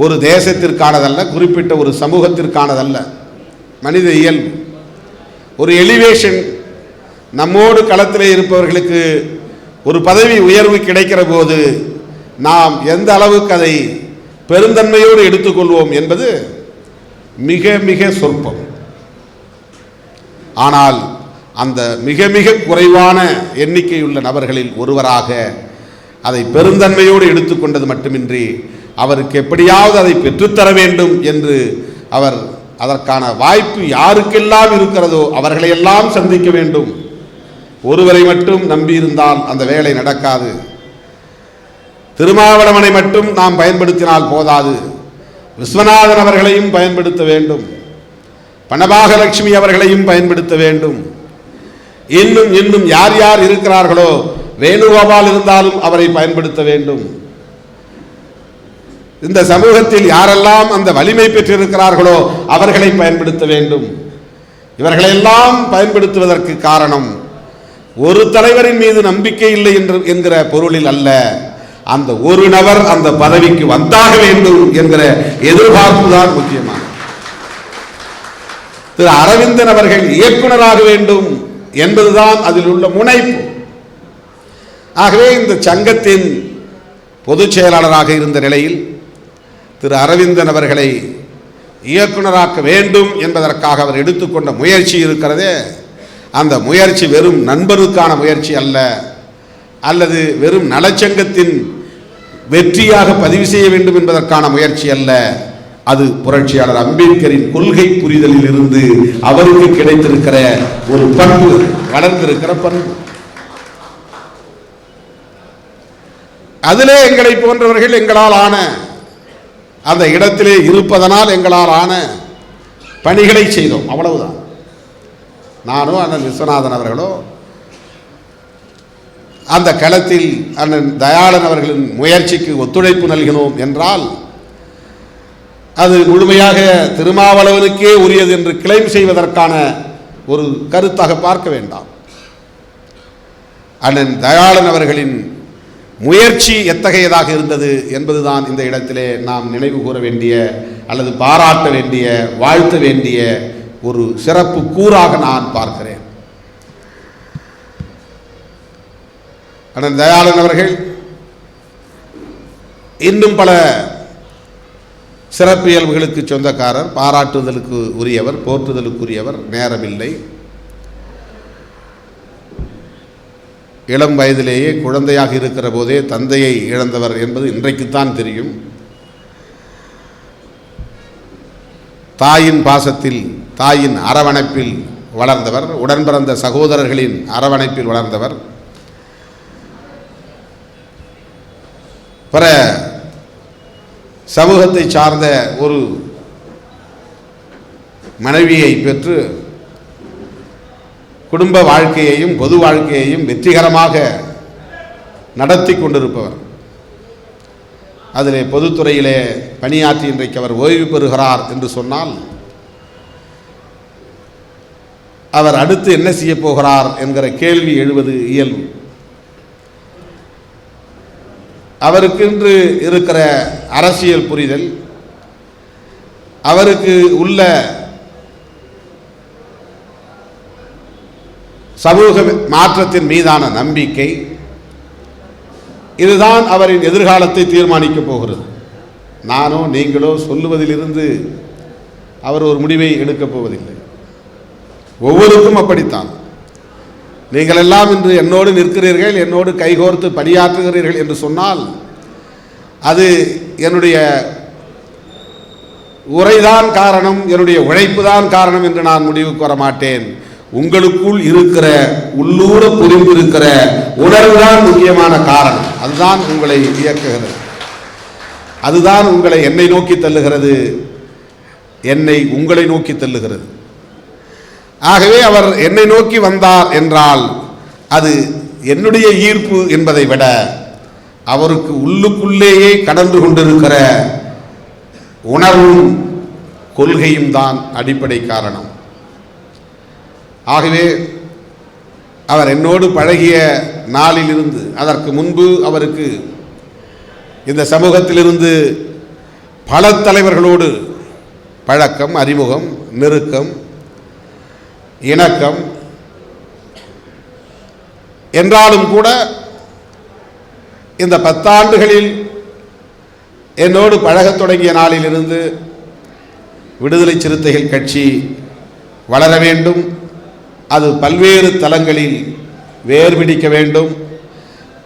[SPEAKER 2] ஒரு தேசத்திற்கானதல்ல, குறிப்பிட்ட ஒரு சமூகத்திற்கானதல்ல. மனித இயல்பு. ஒரு எலிவேஷன், நம்மோடு களத்திலே இருப்பவர்களுக்கு ஒரு பதவி உயர்வு கிடைக்கிற போது நாம் எந்த அளவுக்கு அதை பெருந்தன்மையோடு எடுத்துக்கொள்வோம் என்பது மிக மிக சொற்பம். ஆனால் அந்த மிக மிக குறைவான எண்ணிக்கையுள்ள நபர்களில் ஒருவராக அதை பெருந்தன்மையோடு எடுத்துக்கொண்டது மட்டுமின்றி அவருக்கு எப்படியாவது அதை பெற்றுத்தர வேண்டும் என்று அவர் அதற்கான வாய்ப்பு யாருக்கெல்லாம் இருக்கிறதோ அவர்களையெல்லாம் சந்திக்க வேண்டும். ஒருவரை மட்டும் நம்பியிருந்தால் அந்த வேலை நடக்காது. திருமாவளவனை மட்டும் நாம் பயன்படுத்தினால் போதாது, விஸ்வநாதன் அவர்களையும் பயன்படுத்த வேண்டும், பணபாகலட்சுமி அவர்களையும் பயன்படுத்த வேண்டும். இன்னும் இன்னும் யார் யார் இருக்கிறார்களோ, வேணுகோபால் இருந்தாலும் அவரை பயன்படுத்த வேண்டும். இந்த சமூகத்தில் யாரெல்லாம் அந்த வலிமை பெற்றிருக்கிறார்களோ அவர்களை பயன்படுத்த வேண்டும். இவர்களெல்லாம் பயன்படுத்துவதற்கு காரணம் ஒரு தலைவரின் மீது நம்பிக்கை இல்லை என்கிற பொருளில் அல்ல, அந்த ஒரு நபர் அந்த பதவிக்கு வந்தாக வேண்டும் என்கிற எதிர்பார்ப்பு தான் முக்கியமான. திரு அரவிந்தன் அவர்கள் இயக்குனராக வேண்டும் என்பதுதான் அதில் உள்ள முனைப்பு. ஆகவே இந்த சங்கத்தின் பொதுச் செயலாளராக இருந்த நிலையில் திரு அரவிந்தன் அவர்களை இயக்குனராக்க வேண்டும் என்பதற்காக அவர் எடுத்துக்கொண்ட முயற்சி இருக்கிறதே, அந்த முயற்சி வெறும் நண்பருக்கான முயற்சி அல்ல, அல்லது வெறும் நலச்சங்கத்தின் வெற்றியாக பதிவு செய்ய வேண்டும் என்பதற்கான முயற்சி அல்ல. அது புரட்சியாளர் அம்பேத்கரின் கொள்கை புரிதலில் இருந்து அவருக்கு கிடைத்திருக்கிற ஒரு பண்பு, வளர்ந்திருக்கிற பண்பு. அதிலே எங்களை போன்றவர்கள் எங்களால் ஆன, அந்த இடத்திலே இருப்பதனால் எங்களால் ஆன பணிகளை செய்தோம், அவ்வளவுதான். நானோ அண்ணன் விஸ்வநாதன் அவர்களோ அந்த களத்தில் அண்ணன் தயாளன் அவர்களின் முயற்சிக்கு ஒத்துழைப்பு நல்கினோம் என்றால் அது முழுமையாக திருமாவளவனுக்கே உரியது என்று கிளைம் செய்வதற்கான ஒரு கருத்தாக பார்க்க வேண்டாம். அண்ணன் தயாளன் அவர்களின் முயற்சி எத்தகையதாக இருந்தது என்பதுதான் இந்த இடத்திலே நாம் நினைவு கூற வேண்டிய அல்லது பாராட்ட வேண்டிய, வாழ்த்த வேண்டிய ஒரு சிறப்பு கூறாக நான் பார்க்கிறேன். அண்ணன் தயாளன் அவர்கள் இன்னும் பல சிறப்பு இயல்புகளுக்கு சொந்தக்காரர், பாராட்டுதலுக்கு உரியவர், போற்றுதலுக்குரியவர். நேரமில்லை. இளம் வயதிலேயே குழந்தையாக இருக்கிற போதே தந்தையை இழந்தவர் என்பது இன்றைக்குத்தான் தெரியும். தாயின் பாசத்தில், தாயின் அரவணைப்பில் வளர்ந்தவர், உடன் பிறந்த சகோதரர்களின் அரவணைப்பில் வளர்ந்தவர். பிற சமூகத்தை சார்ந்த ஒரு மனைவியை பெற்று குடும்ப வாழ்க்கையையும் பொது வாழ்க்கையையும் வெற்றிகரமாக நடத்தி கொண்டிருப்பவர். அதிலே பொதுத்துறையிலே பணியாற்றி இன்றைக்கு அவர் ஓய்வு பெறுகிறார் என்று சொன்னால் அவர் அடுத்து என்ன செய்ய போகிறார் என்கிற கேள்வி எழுவது இயல்பு. அவருக்கு இன்று இருக்கிற அரசியல் புரிதல், அவருக்கு உள்ள சமூக மாற்றத்தின் மீதான நம்பிக்கை, இதுதான் அவரின் எதிர்காலத்தை தீர்மானிக்கப் போகிறது. நானோ நீங்களோ சொல்லுவதிலிருந்து அவர் ஒரு முடிவை எடுக்கப் போவதில்லை. ஒவ்வொருக்கும் அப்படித்தான். நீங்கள் எல்லாம் இன்று என்னோடு நிற்கிறீர்கள், என்னோடு கைகோர்த்து பணியாற்றுகிறீர்கள் என்று சொன்னால் அது என்னுடைய உரைதான் காரணம், என்னுடைய உழைப்பு தான் காரணம் என்று நான் முடிவுக்கு வர மாட்டேன். உங்களுக்குள் இருக்கிற, உள்ளூர புரிந்திருக்கிற உணர்வுதான் முக்கியமான காரணம். அதுதான் உங்களை இயக்குகிறது, அதுதான் உங்களை என்னை நோக்கி தள்ளுகிறது, என்னை உங்களை நோக்கி தள்ளுகிறது. ஆகவே அவர் என்னை நோக்கி வந்தார் என்றால் அது என்னுடைய ஈர்ப்பு என்பதை விட அவருக்கு உள்ளுக்குள்ளேயே கடந்து கொண்டிருக்கிற உணர்வும் கொள்கையும் தான் அடிப்படை காரணம். ஆகவே அவர் என்னோடு பழகிய நாளிலிருந்து, அதற்கு முன்பு அவருக்கு இந்த சமூகத்திலிருந்து பல தலைவர்களோடு பழக்கம், அறிமுகம், நெருக்கம், இணக்கம் என்றாலும் கூட இந்த 10 ஆண்டுகளில் என்னோடு பழகத் தொடங்கிய நாளிலிருந்து விடுதலை சிறுத்தைகள் கட்சி வளர வேண்டும், அது பல்வேறு தளங்களில் வேர்பிடிக்க வேண்டும்,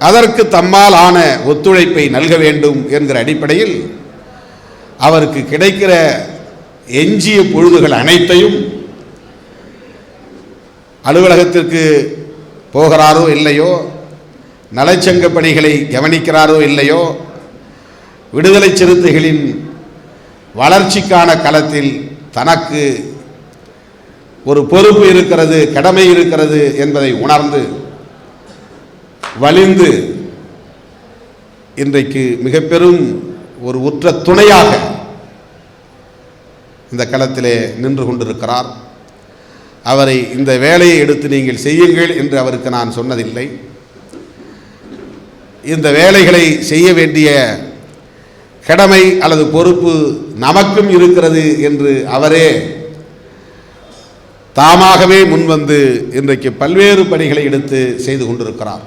[SPEAKER 2] அதற்கு தம்மால் ஆன ஒத்துழைப்பை நல்க வேண்டும் என்கிற அடிப்படையில் அவருக்கு கிடைக்கிற எஞ்சிய பொழுதுகள் அனைத்தையும் அலுவலகத்திற்கு போகிறாரோ இல்லையோ, நலச்சங்க பணிகளை கவனிக்கிறாரோ இல்லையோ, விடுதலை சிறுத்தைகளின் வளர்ச்சிக்கான களத்தில் தனக்கு ஒரு பொறுப்பு இருக்கிறது, கடமை இருக்கிறது என்பதை உணர்ந்து வலிந்து இன்றைக்கு மிக பெரும் ஒரு உற்ற துணையாக இந்த களத்திலே நின்று கொண்டிருக்கிறார். அவரை இந்த வேலையை எடுத்து நீங்கள் செய்யுங்கள் என்று அவருக்கு நான் சொன்னதில்லை. இந்த வேலைகளை செய்ய வேண்டிய கடமை அல்லது பொறுப்பு நமக்கும் இருக்கிறது என்று அவரே தாமாகவே முன்வந்து இன்றைக்கு பல்வேறு பணிகளை எடுத்து செய்து கொண்டிருக்கிறார்.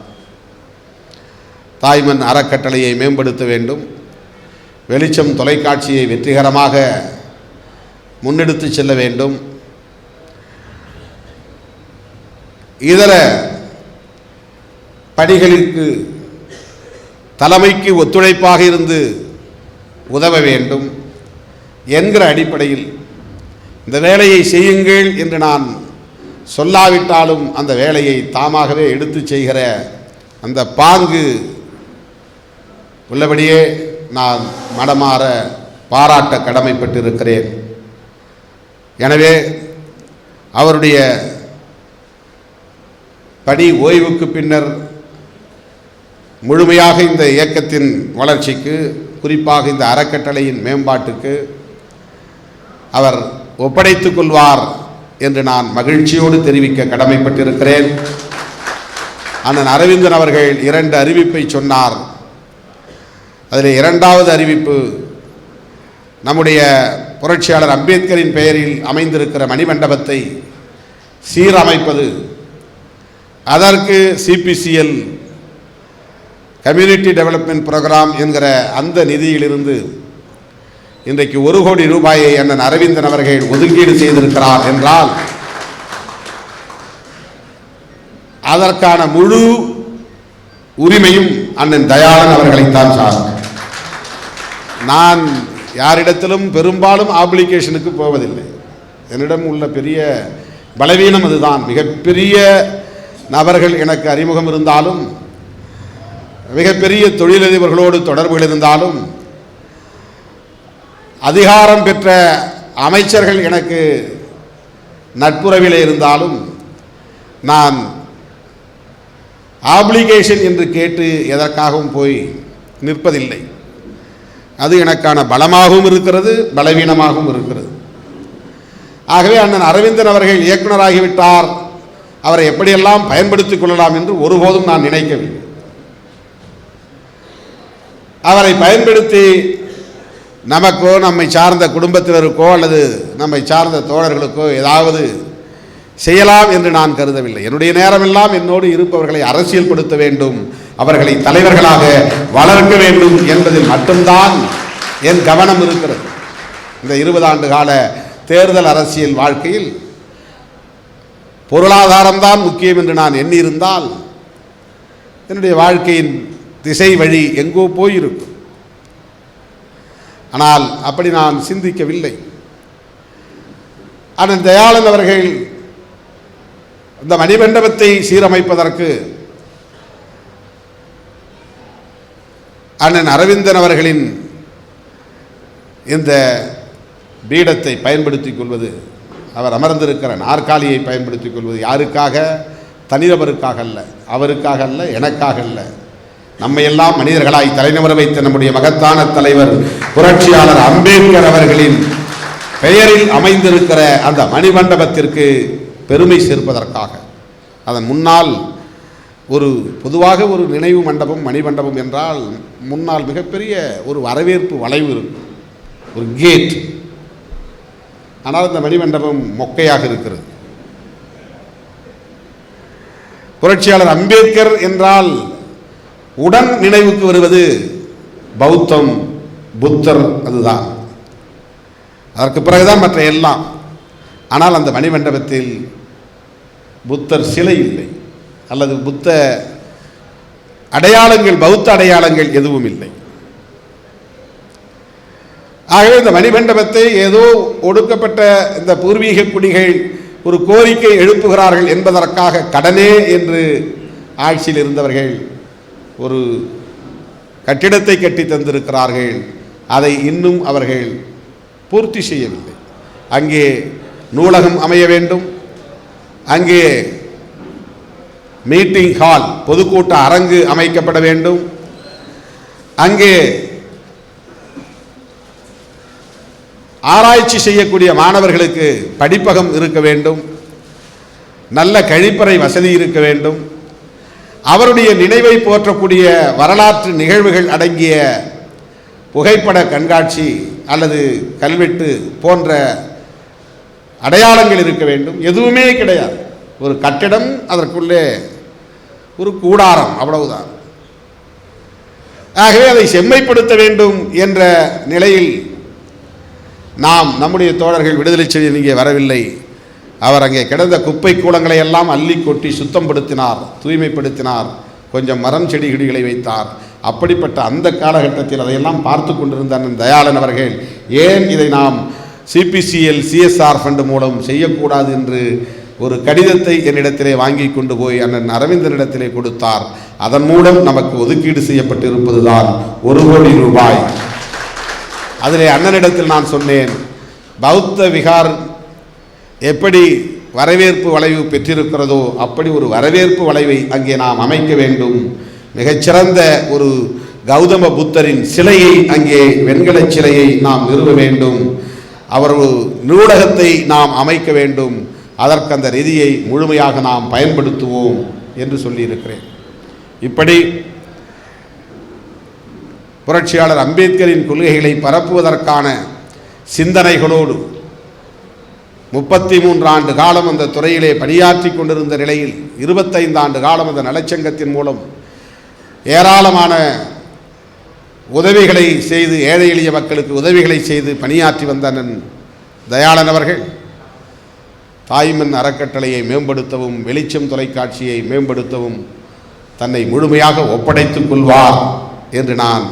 [SPEAKER 2] தாய்மண் அறக்கட்டளையை மேம்படுத்த வேண்டும், வெளிச்சம் தொலைக்காட்சியை வெற்றிகரமாக முன்னெடுத்து செல்ல வேண்டும், இதர பணிகளுக்கு தலைமைக்கு ஒத்துழைப்பாக இருந்து உதவ வேண்டும் என்கிற அடிப்படையில் இந்த வேலையை செய்யுங்கள் என்று நான் சொல்லாவிட்டாலும் அந்த வேலையை தாமாகவே எடுத்து செய்கிற அந்த பாங்கு உள்ளபடியே நான் மனமாற பாராட்ட கடமைப்பட்டிருக்கிறேன். எனவே அவருடைய பணி ஓய்வுக்கு பின்னர் முழுமையாக இந்த இயக்கத்தின் வளர்ச்சிக்கு, குறிப்பாக இந்த அறக்கட்டளையின் மேம்பாட்டுக்கு அவர் ஒப்படைத்துக் கொள்வார் என்று நான் மகிழ்ச்சியோடு தெரிவிக்க கடமைப்பட்டிருக்கிறேன். அண்ணன் அரவிந்தன் அவர்கள் 2 அறிவிப்பை சொன்னார். அதில் 2வது அறிவிப்பு நம்முடைய புரட்சியாளர் அம்பேத்கரின் பெயரில் அமைந்திருக்கிற மணிமண்டபத்தை சீரமைப்பது, அதற்கு சிபிசிஎல் கம்யூனிட்டி டெவலப்மெண்ட் ப்ரோக்ராம் என்கிற அந்த நிதியிலிருந்து இன்றைக்கு 1 கோடி ரூபாயை அண்ணன் அரவிந்தன் அவர்கள் ஒதுக்கீடு செய்திருக்கிறார் என்றால் அதற்கான முழு உரிமையும் அண்ணன் தயாளன் அவர்களைத்தான் சாரும். நான் யாரிடத்திலும் பெரும்பாலும் ஆப்ளிகேஷனுக்கு போவதில்லை. என்னிடம் உள்ள பெரிய பலவீனம் அதுதான். மிகப்பெரிய நபர்கள் எனக்கு அறிமுகம் இருந்தாலும், மிகப்பெரிய தொழிலதிபர்களோடு தொடர்புகள் இருந்தாலும், அதிகாரம் பெற்ற அமைச்சர்கள் எனக்கு நட்புறவிலே இருந்தாலும், நான் ஆப்ளிகேஷன் என்று கேட்டு எதற்காகவும் போய் நிற்பதில்லை. அது எனக்கான பலமாகவும் இருக்கிறது, பலவீனமாகவும் இருக்கிறது. ஆகவே அண்ணன் அரவிந்தன் அவர்கள் இயக்குனராகிவிட்டார், அவரை எப்படியெல்லாம் பயன்படுத்திக் கொள்ளலாம் என்று ஒருபோதும் நான் நினைக்கவில்லை. அவரை பயன்படுத்தி நமக்கோ, நம்மை சார்ந்த குடும்பத்தினருக்கோ அல்லது நம்மை சார்ந்த தோழர்களுக்கோ ஏதாவது செய்யலாம் என்று நான் கருதவில்லை. என்னுடைய நேரமெல்லாம் என்னோடு இருப்பவர்களை அரசியல்படுத்த வேண்டும், அவர்களை தலைவர்களாக வளர்க்க வேண்டும் என்பதில் மட்டும்தான் என் கவனம் இருக்கிறது. இந்த 20 ஆண்டு கால தேர்தல் அரசியல் வாழ்க்கையில் பொருளாதாரம்தான் முக்கியம் என்று நான் எண்ணியிருந்தால் என்னுடைய வாழ்க்கையின் திசை வழி எங்கோ போயிருக்கும். ஆனால் அப்படி நான் சிந்திக்கவில்லை. அண்ணன் தயாளன் அவர்கள் இந்த மணிமண்டபத்தை சீரமைப்பதற்கு அண்ணன் அரவிந்தன் அவர்களின் இந்த பீடத்தை பயன்படுத்திக் கொள்வது, அவர் அமர்ந்திருக்கிற நாற்காலியை பயன்படுத்திக் கொள்வது யாருக்காக? தனிநபருக்காக அல்ல, அவருக்காக அல்ல, எனக்காக அல்ல. நம்மையெல்லாம் மனிதர்களாய் தலைநிமிர வைத்த நம்முடைய மகத்தான தலைவர் புரட்சியாளர் அம்பேத்கர் அவர்களின் பெயரில் அமைந்திருக்கிற அந்த மணிமண்டபத்திற்கு பெருமை சேர்ப்பதற்காக. அதன் முன்னால் பொதுவாக ஒரு நினைவு மண்டபம், மணிமண்டபம் என்றால் முன்னால் மிகப்பெரிய ஒரு வரவேற்பு வளைவு இருக்கும், ஒரு கேட். ஆனால் இந்த மணிமண்டபம் மொக்கையாக இருக்கிறது. புரட்சியாளர் அம்பேத்கர் என்றால் உடன் நினைவுக்கு வருவது பௌத்தம், புத்தர், அதுதான். அதற்கு பிறகுதான் மற்ற எல்லாம். ஆனால் அந்த மணிமண்டபத்தில் புத்தர் சிலை இல்லை, அல்லது புத்த அடையாளங்கள், பௌத்த அடையாளங்கள் எதுவும் இல்லை. ஆகவே இந்த மணிமண்டபத்தை ஏதோ ஒடுக்கப்பட்ட இந்த பூர்வீக குடிகள் ஒரு கோரிக்கை எழுப்புகிறார்கள் என்பதற்காக கடனே என்று ஆட்சியில் இருந்தவர்கள் ஒரு கட்டிடத்தை கட்டி தந்திருக்கிறார்கள். அதை இன்னும் அவர்கள் பூர்த்தி செய்யவில்லை. அங்கே நூலகம் அமைய வேண்டும், அங்கே மீட்டிங் ஹால், பொதுக்கூட்ட அரங்கு அமைக்கப்பட வேண்டும், அங்கே ஆராய்ச்சி செய்யக்கூடிய மாணவர்களுக்கு படிப்பகம் இருக்க வேண்டும், நல்ல கழிப்பறை வசதி இருக்க வேண்டும், அவருடைய நினைவை போற்றக்கூடிய வரலாற்று நிகழ்வுகள் அடங்கிய புகைப்பட கண்காட்சி அல்லது கல்வெட்டு போன்ற அடையாளங்கள் இருக்க வேண்டும். எதுவுமே கிடையாது. ஒரு கட்டிடம், அதற்குள்ளே ஒரு கூடாரம், அவ்வளவுதான். ஆகவே அதை செம்மைப்படுத்த வேண்டும் என்ற நிலையில் நாம், நம்முடைய தோழர்கள் விடுதலை செழியன் இங்கே வரவில்லை. அவர் அங்கே கிடந்த குப்பை கூலங்களை எல்லாம் அள்ளி கொட்டி சுத்தப்படுத்தினார், தூய்மைப்படுத்தினார், கொஞ்சம் மரம் செடி கொடிகளை வைத்தார். அப்படிப்பட்ட அந்த காலகட்டத்தில் அதையெல்லாம் பார்த்து கொண்டிருந்த அண்ணன் தயாளன் அவர்கள் ஏன் இதை நாம் சிபிசிஎல் சிஎஸ்ஆர் ஃபண்டு மூலம் செய்யக்கூடாது என்று ஒரு கடிதத்தை என்னிடத்திலே வாங்கி கொண்டு போய் அண்ணன் அரவிந்தனிடத்திலே கொடுத்தார். அதன் மூலம் நமக்கு ஒதுக்கீடு செய்யப்பட்டிருப்பது தான் 1 கோடி ரூபாய். அதிலே அண்ணனிடத்தில் நான் சொன்னேன், பௌத்த விகார் எப்படி வரவேற்பு வளைவு பெற்றிருக்கிறதோ அப்படி ஒரு வரவேற்பு வளைவை அங்கே நாம் அமைக்க வேண்டும். மிகச்சிறந்த ஒரு கௌதம புத்தரின் சிலையை அங்கே வெண்கல சிலையை நாம் நிறுவ வேண்டும். அவர் நூலகத்தை நாம் அமைக்க வேண்டும். அதற்கு அந்த நிதியை முழுமையாக நாம் பயன்படுத்துவோம் என்று சொல்லியிருக்கிறேன். இப்படி புரட்சியாளர் அம்பேத்கரின் கொள்கைகளை பரப்புவதற்கான சிந்தனைகளோடு 33 ஆண்டு காலம் அந்த துறையிலே பணியாற்றி கொண்டிருந்த நிலையில் 25 ஆண்டு காலம் அந்த நலச்சங்கத்தின் மூலம் ஏராளமான உதவிகளை செய்து ஏழை எளிய மக்களுக்கு உதவிகளை செய்து பணியாற்றி வந்த அண்ணன் தயாளன் அவர்கள் தாய்மண் அறக்கட்டளையை மேம்படுத்தவும் வெளிச்சம் தொலைக்காட்சியை மேம்படுத்தவும் தன்னை முழுமையாக ஒப்படைத்துக் கொள்வார் என்று நான்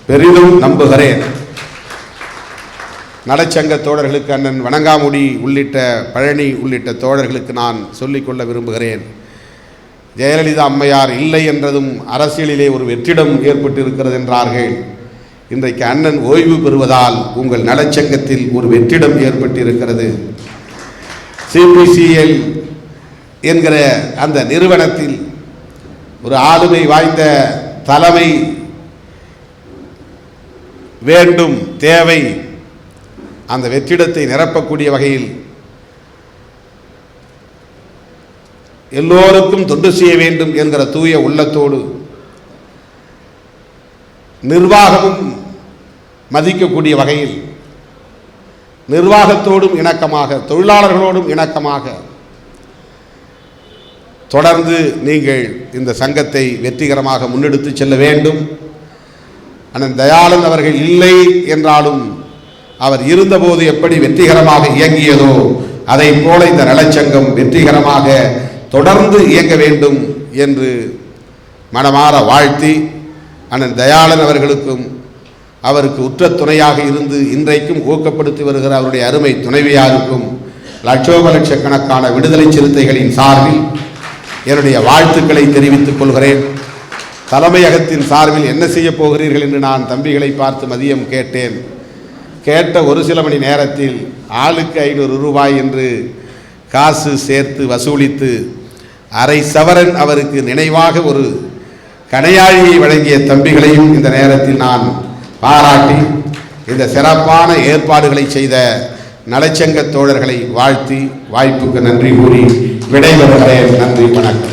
[SPEAKER 2] பெரிதும் நம்புகிறேன். நலச்சங்க தோழர்களுக்கு அண்ணன் வணங்காமுடி உள்ளிட்ட பழனி உள்ளிட்ட தோழர்களுக்கு நான் சொல்லிக்கொள்ள விரும்புகிறேன். ஜெயலலிதா அம்மையார் இல்லை என்றதும் அரசியலிலே ஒரு வெற்றிடம் ஏற்பட்டிருக்கிறது என்றார்கள். இன்றைக்கு அண்ணன் ஓய்வு பெறுவதால் உங்கள் நலச்சங்கத்தில் ஒரு வெற்றிடம் ஏற்பட்டிருக்கிறது. சிபிசிஎல் என்கிற அந்த நிறுவனத்தில் ஒரு ஆளுமை வாய்ந்த தலைமை வேண்டும், தேவை. அந்த வெற்றிடத்தை நிரப்பக்கூடிய வகையில் எல்லோருக்கும் தொண்டு செய்ய வேண்டும் என்கிற தூய உள்ளத்தோடு நிர்வாகமும் மதிக்கக்கூடிய வகையில் நிர்வாகத்தோடும் இணக்கமாக தொழிலாளர்களோடும் இணக்கமாக தொடர்ந்து நீங்கள் இந்த சங்கத்தை வெற்றிகரமாக முன்னெடுத்து செல்ல வேண்டும். அண்ணன் தயாளன் அவர்கள் இல்லை என்றாலும் அவர் இருந்தபோது எப்படி வெற்றிகரமாக இயங்கியதோ அதை போல இந்த நலச்சங்கம் வெற்றிகரமாக தொடர்ந்து இயங்க வேண்டும் என்று மனமாற வாழ்த்தி அண்ணன் தயாளன் அவர்களுக்கும் அவருக்கு உற்ற துணையாக இருந்து இன்றைக்கும் ஊக்கப்படுத்தி வருகிற அவருடைய அருமை துணைவியாருக்கும் லட்சோபலட்சக்கணக்கான விடுதலை சிறுத்தைகளின் சார்பில் என்னுடைய வாழ்த்துக்களை தெரிவித்துக் கொள்கிறேன். தலைமையகத்தின் சார்பில் என்ன செய்ய போகிறீர்கள் என்று நான் தம்பிகளை பார்த்து மதியம் கேட்டேன். கேட்ட ஒரு சில மணி நேரத்தில் ஆளுக்கு 500 ரூபாய் என்று காசு சேர்த்து வசூலித்து அரை சவரன் அவருக்கு நினைவாக ஒரு கணையாழியை வழங்கிய தம்பிகளையும் இந்த நேரத்தில் நான் பாராட்டி இந்த சிறப்பான ஏற்பாடுகளை செய்த நலச்சங்க தோழர்களை வாழ்த்தி வாய்ப்புக்கு நன்றி கூறி விடைபெறுகிறேன். நன்றி, வணக்கம்.